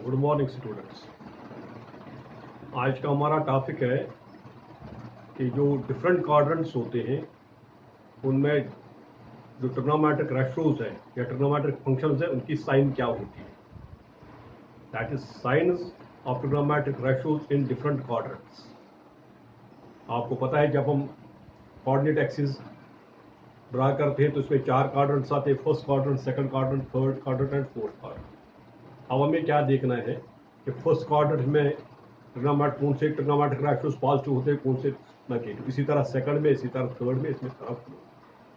Good morning students. आज का हमारा टॉपिक है कि जो डिफरेंट क्वाड्रेंट्स होते हैं उनमें जो ट्रिग्नोमेट्रिक रेशियोज है या ट्रिग्नोमेट्रिक फंक्शंस है उनकी साइन क्या होती है। That is science of trigonometric ratios in different quadrants. आपको पता है जब हम कोऑर्डिनेट एक्सिस ड्रा करते हैं तो इसमें 4 क्वाड्रेंट्स आते हैं, first quadrant, second quadrant, third quadrant and fourth quadrant. अब हमें क्या देखना है कि फर्स्ट क्वाड्रेंट में कौन से ट्रिग्नोमेट्रिक रेशियोज पॉजिटिव होते हैं, कौन से नेगेटिव। इसी तरह सेकंड में, इसी तरह थर्ड में, इसमें तरह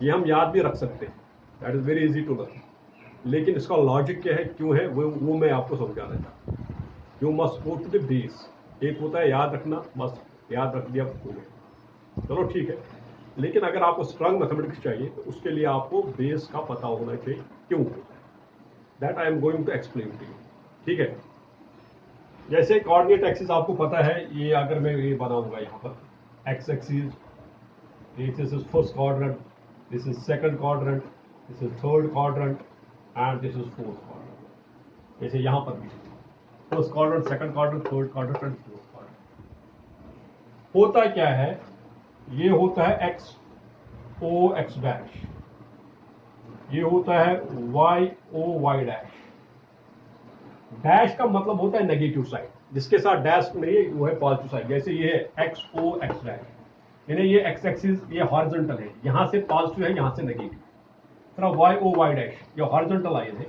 ये हम याद भी रख सकते हैं। That is very easy to learn. लेकिन इसका लॉजिक क्या है, क्यों है, वो मैं आपको समझाना चाहता हूँ। You must go to the base. एक होता है याद रखना, बस याद रख दिया हो गया, चलो ठीक है। लेकिन अगर आपको स्ट्रांग मैथमेटिक्स चाहिए तो उसके लिए आपको बेस का पता होना चाहिए क्यों होता है। That I am going to explain to you. ठीक है, जैसे कोऑर्डिनेट एक्सिस आपको पता है, ये अगर मैं ये बनाऊंगा यहाँ पर x axis, this is first quadrant, this is second quadrant, this is third quadrant and this is fourth quadrant. जैसे यहाँ पर भी first quadrant, second quadrant, third quadrant and fourth quadrant. होता क्या है, ये होता है एक्स ओ एक्स डैश, ये होता है Y O Y dash. Dash का मतलब होता है नेगेटिव साइड, जिसके साथ डैश नहीं है वो है पॉजिटिव साइड। जैसे ये है एक्स ओ एक्स डैश, यानी ये एक्स एक्सिस ये हॉरिजॉन्टल है, यहां से पॉजिटिव है, यहां से नेगेटिव। तरह वाई ओ वाई डैश ये हॉरिजॉन्टल लाइन है,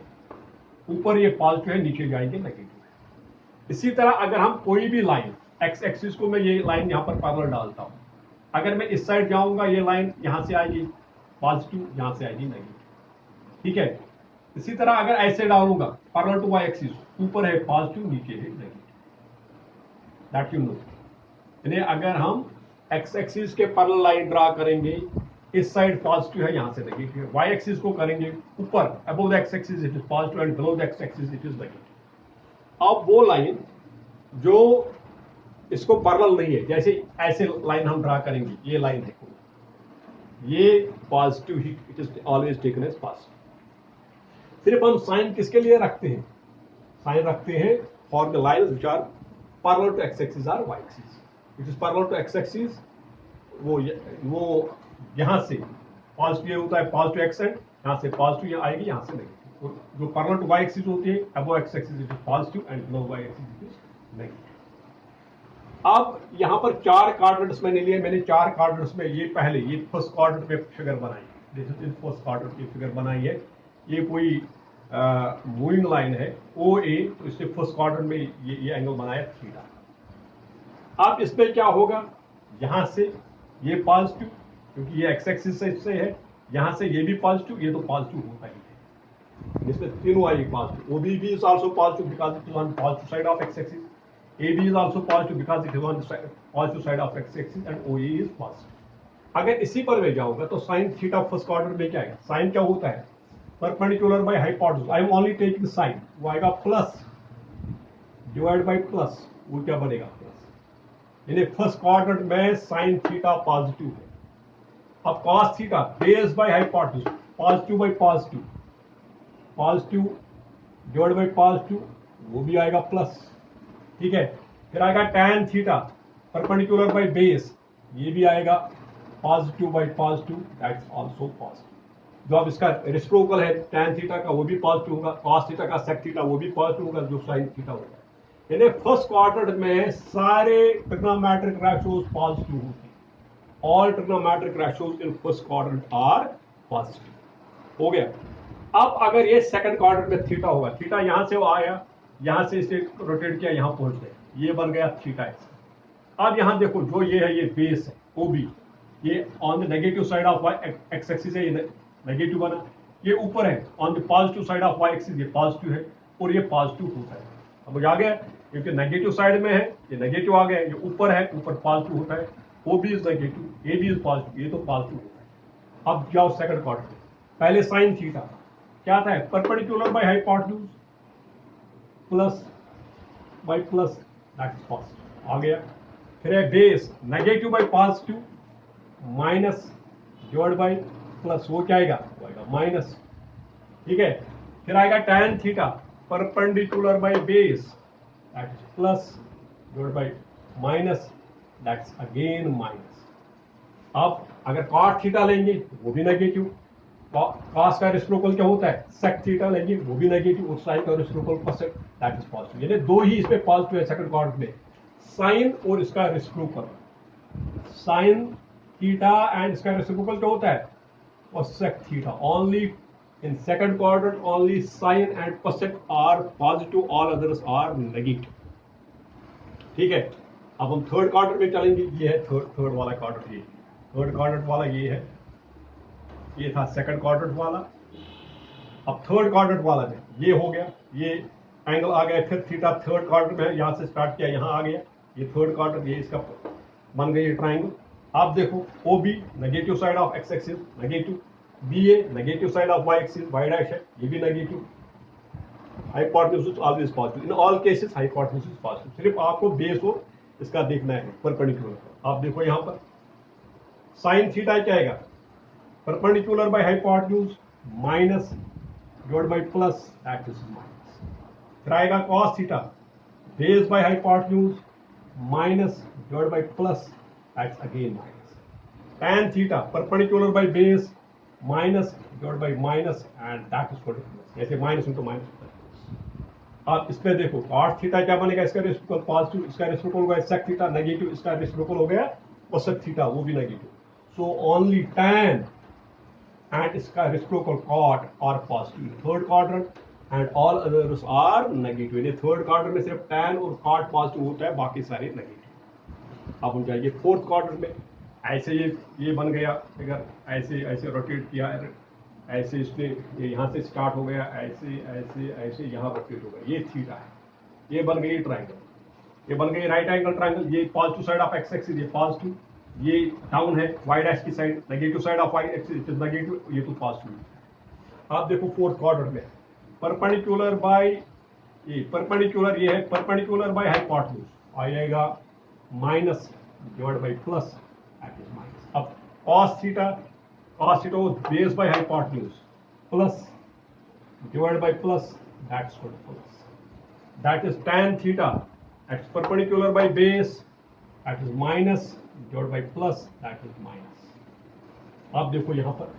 ऊपर ये पॉजिटिव है, नीचे जाएंगे नेगेटिव। इसी तरह अगर हम कोई भी लाइन एक्स एक्सिस को मैं ये लाइन यहाँ पर पैरेलल डालता हूँ, अगर मैं इस साइड जाऊंगा ये लाइन यहां से आएगी पॉजिटिव, यहां से आएगी नेगेटिव। ठीक है, इसी तरह अगर ऐसे डालूंगा पैरेलल टू वाई एक्सिस, ऊपर है पॉजिटिव, नीचे है नेगेटिव। That you know. यानी अगर हम एक्स एक्सिस के पैरेलल लाइन ड्रा करेंगे, इस साइड पॉजिटिव है, यहां से नेगेटिव है। वाई एक्सिस को करेंगे ऊपर above the x axis it is positive and below the x axis it is negative. अब वो लाइन जो इसको पैरेलल नहीं है, जैसे ऐसे लाइन हम ड्रा करेंगे, ये लाइन है, ये पॉजिटिव ही, it is always taken as positive. सिर्फ हम साइन किसके लिए रखते हैं, साइन रखते हैं for the lines which are parallel to x axis और y axis. It is parallel to x axis, वो यहां से पॉजिटिव होता है, पॉजिटिव एक्स एंड यहां से पॉजिटिव यहाँ आएगी, यहां से नेगेटिव। जो पैरेलल टू वाई एक्सिस होती है above X axis it is positive and below Y axis it is negative. अब यहां पर 4 क्वाड्रेंट्स मैंने लिए, मैंने 4 क्वाड्रेंट्स में ये पहले ये फर्स्ट क्वाड्रेंट में फिगर बनाई, दिस इज फर्स्ट क्वाड्रेंट की फिगर बनाई है। ये कोई मूविंग लाइन है ओ ए, तो इससे फर्स्ट क्वाड्रेंट में ये एंगल बनाया थीटा। अब इसमें क्या होगा, यहां से ये पॉजिटिव, क्योंकि ये एक्स एक्सिस से है, यहां से ये भी पॉजिटिव, ये तो पॉजिटिव होता ही है, इसमें तीनों आएगी positive. O B is also positive because it is on positive side of X axis, AB is also positive because it is on the positive side of x-axis and OE is positive। अगर इसी पर मैं जाऊंगा तो sine theta first quadrant में क्या है, sign क्या होता है, perpendicular by hypotenuse. I am only taking sine, वो आएगा प्लस डिवाइड बाय प्लस, वो क्या बनेगा प्लस। यानी फर्स्ट क्वाड्रेंट में साइन थीटा पॉजिटिव है। अब cos theta base by hypotenuse, positive bye positive, positive divide by positive, वो भी आएगा प्लस। ठीक है, फिर आएगा tan theta perpendicular by base, ये भी आएगा positive bye positive, that's also positive. जो अब इसका रेसिप्रोकल है tan थीटा का वो भी पॉजिटिव होगा, cos थीटा का sec थीटा वो भी पॉजिटिव होगा, जो sin थीटा होगा। यानी फर्स्ट क्वाड्रेंट में सारे ट्रिग्नोमेट्रिक रेशियोज पॉजिटिव होती है। All trigonometric ratios in first quadrant are positive. हो गया। अब अगर ये सेकंड क्वाड्रेंट में थीटा होगा, थीटा यहां से वो आया, यहां से इसे रोटेट किया, यहां पहुंच गए, ये बन गया थीटा एक्स। अब यहां देखो जो ये है, ये बेस है ओबी, ये on the negative side of Y X axis है, ये नेगेटिव बना। ये ऊपर है on the positive side of Y axis, ये पॉजिटिव है और ये पॉजिटिव होता है। अब आ गया, क्योंकि नेगेटिव साइड में है ये नेगेटिव आ गया, ये ऊपर है, ऊपर पॉजिटिव होता है। OB is negative, A B is positive, ये तो पॉजिटिव होता है। अब जाओ सेकंड क्वाड्रेंट, पहले साइन थीटा क्या था, perpendicular by hypotenuse plus by plus, that is positive आ गया। फिर है base negative by positive minus divide by plus, वो क्या आएगा, वो आएगा माइनस। ठीक है, फिर आएगा tan theta perpendicular by base that is plus divided by minus that's again minus. अब अगर cot थीटा लेंगे वो भी नेगेटिव, cos का रेसिप्रोकल क्या होता है sec थीटा लेंगे वो भी नेगेटिव, और sin का reciprocal cosec that is positive. यानी दो ही इसमें पॉजिटिव है सेकंड क्वाड्रेंट में, sin और इसका रेसिप्रोकल, sin थीटा एंड इसका रेसिप्रोकल क्या होता है cosec theta. Only in second quadrant only sin and cosec are positive, all others are negative. ठीक है, अब हम थर्ड क्वाड्रेंट में चलेंगे। ये है थर्ड वाला क्वाड्रेंट, ये थर्ड क्वाड्रेंट वाला ये है, ये था सेकंड क्वाड्रेंट वाला। अब थर्ड क्वाड्रेंट वाला में ये हो गया, ये एंगल आ गया फिर थीटा थर्ड क्वाड्रेंट में, यहां से स्टार्ट किया यहां आ गया, ये थर्ड क्वाड्रेंट, ये इसका बन गई ट्राइंगल। आप देखो O B negative side of X axis negative, B A negative side of Y axis Y dash है, ये भी negative. Hypotenuse always positive, in all cases hypotenuse positive. सिर्फ आपको बेस और इसका देखना है परपेंडिकुलर। आप देखो यहां पर साइन थीटा क्या आएगा perpendicular by hypotenuse minus divide by plus that is minus. फिर आएगा cos theta base by hypotenuse minus divide by plus that's again minus. tan theta perpendicular by base minus divide bye minus and that is plus. ऐसे minus into minus. आप इसमें देखो cot theta क्या बनेगा, इसका reciprocal positive, इसका reciprocal हो गया sec थीटा नेगेटिव, इसका रेसिप्रोकल हो गया cosec थीटा वो भी negative. So only tan and इसका reciprocal cot are positive third quadrant and all others are negative। यानी थर्ड क्वाड्रेंट में सिर्फ tan और cot पॉजिटिव होता है, बाकी सारे नेगेटिव। अब हम जाइए फोर्थ क्वाड्रेंट में। ऐसे ये बन गया फिगर, ऐसे ऐसे रोटेट किया, ऐसे इसने यहाँ से स्टार्ट हो गया, ऐसे ऐसे ऐसे यहाँ रोटेट हो गया, ये थीटा है, ये बन गई ट्राइंगल, ये बन गई राइट एंगल ट्राइंगल। ये positive side of X axis ये पॉजिटिव, ये डाउन है वाई डैश की side, negative side of Y axis it is negative, ये तो पॉजिटिव। आप देखो फोर्थ क्वाड्रेंट में परपेंडिकुलर बाय ये परपेंडिकुलर, ये है परपेंडिकुलर बाय हाइपोटेन्यूज आएगा minus divide by plus that is minus. अब cos theta base by hypotenuse plus divide by plus that's plus, that is tan theta that's perpendicular by base that is minus divide by plus that is minus. आप देखो यहां पर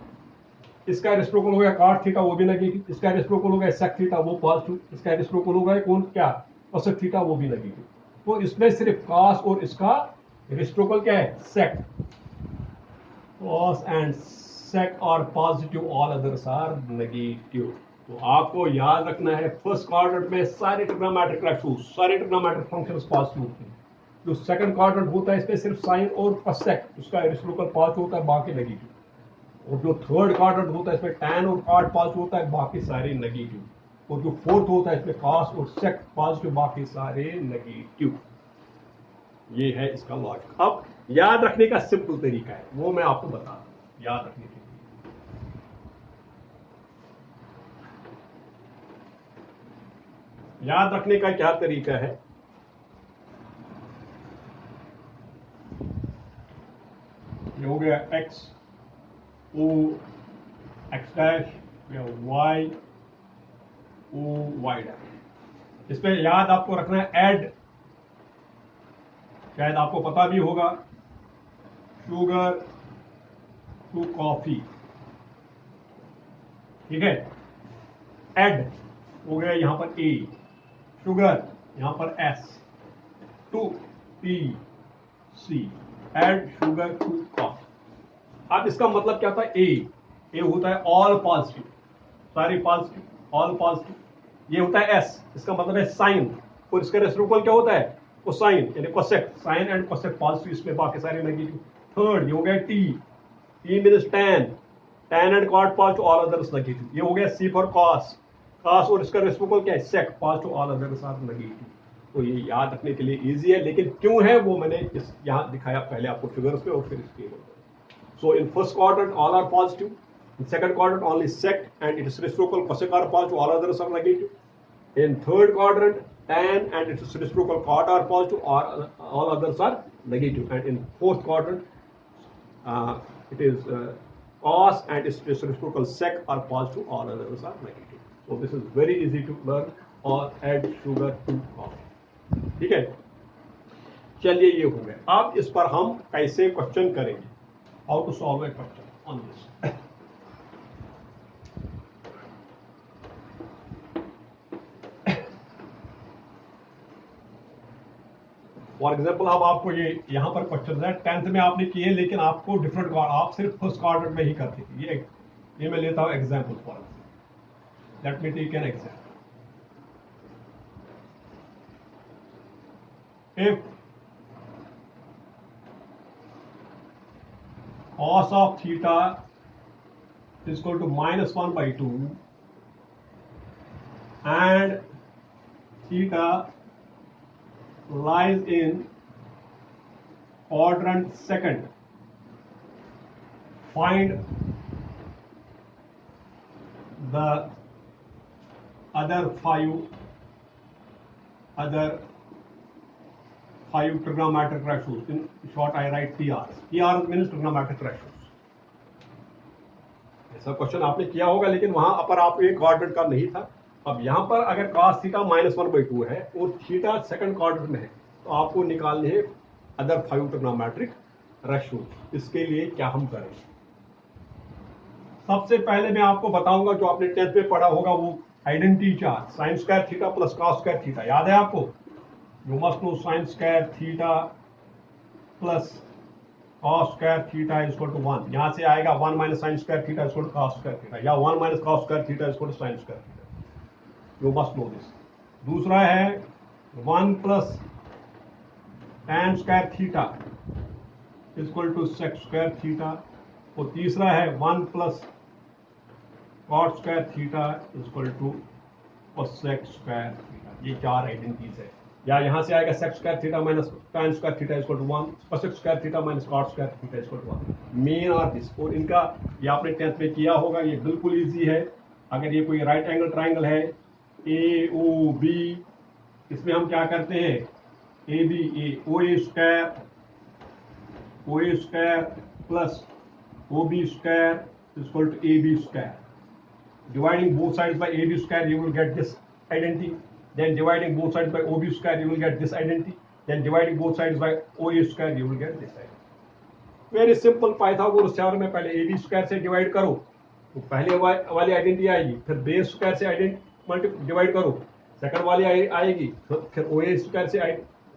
इसका reciprocal हो गया cot theta वो भी negative, इसका रेसिप्रोकल हो गया sec थीटा वो पॉजिटिव, इसका रेसिप्रोकल हो गया कौन क्या cosec थीटा वो भी नेगेटिव। तो इसमें सिर्फ cos और इसका रेसिप्रोकल क्या है sec, cos and sec are positive all others are negative. तो आपको याद रखना है फर्स्ट क्वाड्रेंट में सारे ट्रिग्नोमेट्रिक रेशियोज सारे ट्रिग्नोमेट्रिक फंक्शंस पॉजिटिव होते हैं। जो सेकंड क्वाड्रेंट होता है इसमें सिर्फ साइन और cosec उसका रेसिप्रोकल पॉजिटिव होता है, बाकी नेगेटिव। और जो थर्ड क्वाड्रेंट होता है इसमें tan और cot पॉजिटिव होता है, बाकी सारे नेगेटिव। और जो फोर्थ होता है इसमें cos और sec पॉजिटिव, बाकी सारे नेगेटिव। ये है इसका लॉजिक। अब याद रखने का सिंपल तरीका है, वो मैं आपको बता दूं याद रखने के लिए। याद रखने का क्या तरीका है, ये हो गया x o x डैश या y o y डैश। इसमें याद आपको रखना है ऐड, शायद आपको पता भी होगा, शुगर टू कॉफी। ठीक है, ऐड हो गया यहां पर a, शुगर यहां पर s, to p c, add sugar to coffee. अब इसका मतलब क्या था, ए होता है ऑल पॉजिटिव, सारी पॉजिटिव, ऑल पॉजिटिव। ये होता है एस, इसका मतलब है साइन, और इसका रेसिप्रोकल क्या होता है कोसाइन यानी cosec, sine and cosec positive, इसमें बाकी सारे नेगेटिव। थर्ड ये हो गया T means tan and cot positive all others negative. ये हो गया सी फॉर कॉस और इसका रेसिप्रोकल क्या है sec, positive all others are negative. तो ये याद रखने के लिए इजी है, लेकिन क्यों है वो मैंने इस यहाँ दिखाया पहले आपको फिगर्स पे और फिर इस टेबल पे। So in first quadrant all are positive, in second quadrant only sec and its reciprocal cosec are positive, all others are negative. In third quadrant tan and its reciprocal cot are positive, all others are negative. And in fourth quadrant it is cos and its reciprocal sec are positive, all others are negative. So this is very easy to learn, or add sugar to coffee. ठीक है, चलिए ये हो गया। अब इस पर हम कैसे क्वेश्चन करेंगे, how to solve a question on this. For example अब आपको ये यहाँ पर क्वेश्चन है 10th में आपने किए, लेकिन आपको डिफरेंट आप सिर्फ फर्स्ट क्वाड्रेंट में ही करते थे। ये मैं लेता हूँ example for let me take an example. If cos of theta is equal to -1/2 and theta lies in quadrant second, find the other five trigonometric ratios. In short, I write TRs. TRs means trigonometric ratios. ऐसा question आपने किया होगा, लेकिन वहां पर आप एक quadrant का नहीं था। अब यहां पर अगर cos थीटा -1/2 है और थीटा सेकंड क्वाड्रेंट में है, तो आपको निकालने हैं अदर 5 ट्रिग्नोमेट्रिक रेशियोज। इसके लिए क्या हम करें, सबसे पहले मैं आपको बताऊंगा जो आपने 10th में पढ़ा होगा, वो identity chart sin square theta plus cos square theta. याद है आपको? You must know sin square theta plus cos square theta is equal to 1। यहां से आएगा 1 minus sin square theta is equal to cos square theta, या 1 minus cos square theta is equal to sin square theta. You must know this. दूसरा है 1 plus tan square theta is equal to sec square theta, और तीसरा है 1 plus cot square theta is equal to cosec square theta. ये चार identities है। या यहां से आएगा sec square theta minus tan square theta is equal to 1, cosec square theta minus cot square theta is equal to 1। Main और this, और इनका ये आपने 10th में किया होगा। ये बिल्कुल इजी है। अगर ये कोई राइट एंगल ट्राइंगल है AOB, इसमें हम क्या करते हैं, OA square plus OB square is equal to AB square. Dividing both sides by AB square, you will get this identity. Then dividing both sides by OB square, you will get this identity. Then dividing both sides by OA square, you will get this identity. Very simple. Pythagoras theorem में पहले AB square से divide करो तो पहले वाली identity आएगी, फिर base square से डिवाइड करो, सेकंड वाली आएगी, फिर OA स्क्वायर से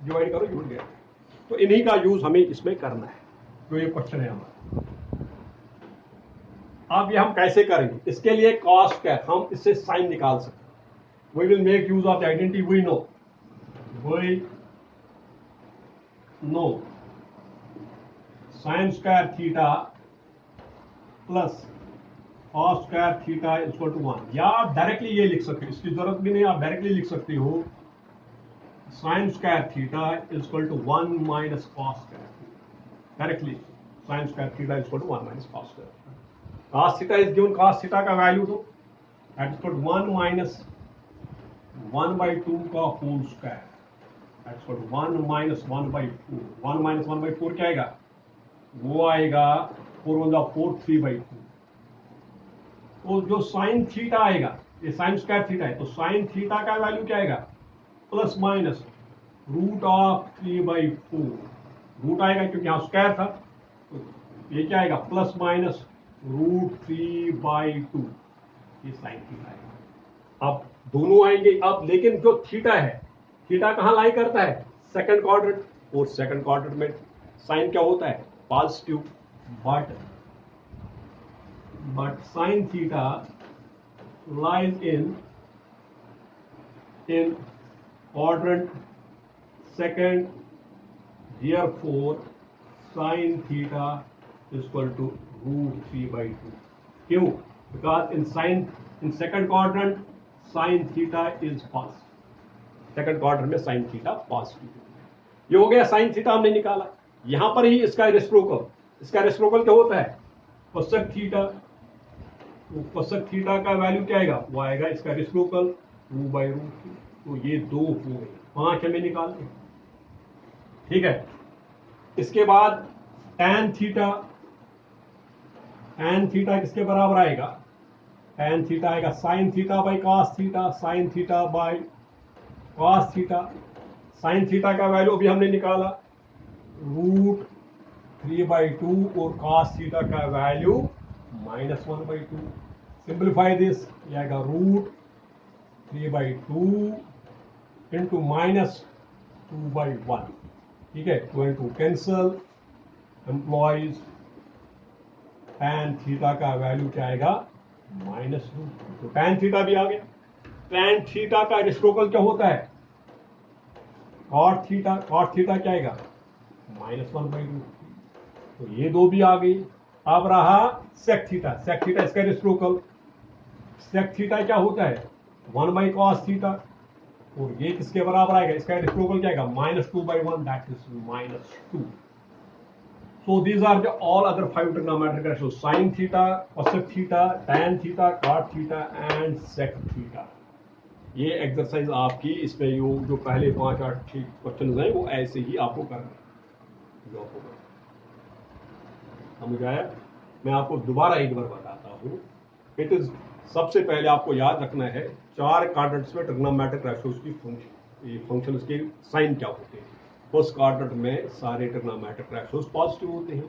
डिवाइड करो, यू विल गेट। तो इन्हीं का यूज हमें इसमें करना है, जो ये क्वेश्चन है हमारा। अब ये हम कैसे करेंगे, इसके लिए cos स्क्वायर, हम इससे साइन निकाल सकते हैं। We will make use of the identity we know sine square theta plus cos square theta is equal to 1। या आप डायरेक्टली ये लिख सकते हो, इसकी जरूरत भी नहीं, आप डायरेक्टली लिख सकते हो sine square theta is equal to 1 minus cos square theta. Directly sine square theta is equal to 1 minus cos square. cos theta is given, cos theta का वैल्यू दो, that is equal to 1 minus 1/2 का whole square, that is equal to 1 minus 1/4। 1 minus 1/4 क्या आएगा, वो आएगा 4 1 4 3/2। तो जो sine theta आएगा, ये साइन स्क्वायर थीटा है, तो साइन थीटा का वैल्यू क्या आएगा, plus minus root of 3/4। Root आएगा क्योंकि यहाँ स्क्वायर था, तो ये क्या आएगा, प्लस माइनस रूट 3/2। ये साइन थीटा आएगा। अब दोनों आएंगे। अब लेकिन जो थीटा है, थीटा कहाँ लाई करता है, सेकंड क्वाड्रेंट, और सेकंड क्वाड्रेंट में साइन क्या होता है, positive. But sine theta lies in quadrant second, therefore sin theta is equal to root 3/2. क्यों? Because in second quadrant sin theta is positive. Second quadrant में sin theta पॉजिटिव। ये हो गया, sin theta हमने निकाला। यहां पर ही इसका रेसिप्रोकल, क्या होता है, cosec थीटा। तो cosec थीटा का वैल्यू क्या आएगा, वो आएगा इसका रेसिप्रोकल 2/√3। तो ये 2 हो गए, 5 हमें निकालते हैं। ठीक है, इसके बाद tan थीटा किसके बराबर आएगा, tan थीटा आएगा sin theta by cos theta, sin theta by cos theta. Sine theta का वैल्यू अभी हमने निकाला √3/2 और cos थीटा का वैल्यू -1/2। सिंप्लीफाई दिस, ये आएगा √3/2 इंटू -2/1। ठीक है, 2 and 2 cancel, employees tan theta का वैल्यू क्या आएगा -2। तो tan थीटा भी आ गया। tan थीटा का रेसिप्रोकल क्या होता है cot थीटा क्या आएगा -1/2। तो ये दो भी आ गई। अब रहा sec थीटा इसका रेसिप्रोकल। sec थीटा क्या होता है 1/cos थीटा, और ये किसके बराबर आएगा, इसका रेसिप्रोकल क्या आएगा -2/1, that is -2। So these are the all other 5 trigonometric ratios: sin theta, cosec theta, tan theta, cot theta and sec theta। ये एक्सरसाइज आपकी इसमें जो पहले 5-8 क्वेश्चन हैं वो ऐसे ही आपको करना है। समझ आया? मैं आपको दोबारा एक बार बताता हूँ। इट इज सबसे पहले आपको याद रखना है 4 क्वाड्रेंट्स में ट्रिग्नोमेट्रिक रेशियोज की फंक्शन के साइन क्या होते हैं। फर्स्ट क्वाड्रेंट में सारे ट्रिग्नोमेट्रिक रेशियोज पॉजिटिव होते हैं।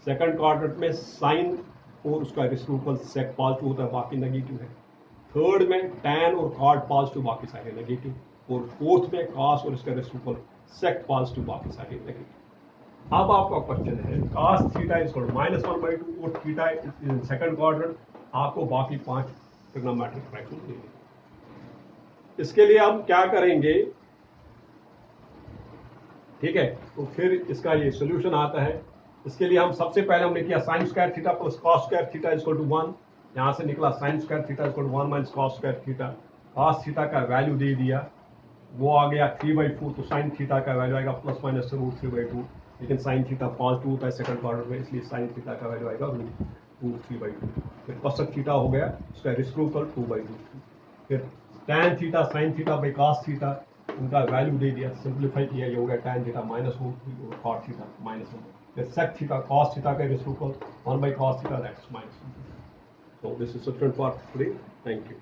सेकंड क्वाड्रेंट में साइन और उसका रेसिप्रोकल सेक पॉजिटिव होता है, बाकी नेगेटिव है। थर्ड में टैन और कॉट पॉजिटिव, बाकी सारे नेगेटिव। और फोर्थ में कॉस और इसका रेसिप्रोकल सेक पॉजिटिव, बाकी सारे नेगेटिव। अब आपका क्वेश्चन है cos थीटा इज -1/2 और थीटा इन सेकंड क्वाड्रेंट, आपको बाकी 5 ट्रिग्नोमेट्रिक रेशियोज देंगे। इसके लिए हम क्या करेंगे, ठीक है, तो फिर इसका ये सॉल्यूशन आता है। इसके लिए हम सबसे पहले हमने किया sin square theta plus cos square theta equal to 1। यहां से निकला sin square theta equal to 1 minus cos square theta. cos theta का वैल्यू दे दिया, वो आ गया 3/4, तो sin थीटा का वैल्यू आएगा ±√3/2। लेकिन sin थीटा पॉजिटिव होता है सेकंड क्वाड्रेंट में, इसलिए sin थीटा का वैल्यू आएगा √3/2। फिर cosec थीटा हो गया, उसका रेसिप्रोकल 2/2। फिर tan theta sin theta by cos theta, उनका वैल्यू दे दिया, सिंप्लीफाई किया, ये हो गया tan थीटा -√3 और cot थीटा -1। फिर sec थीटा cos थीटा का reciprocal 1/cos theta, that is -1। So this is sufficient for today. Thank you.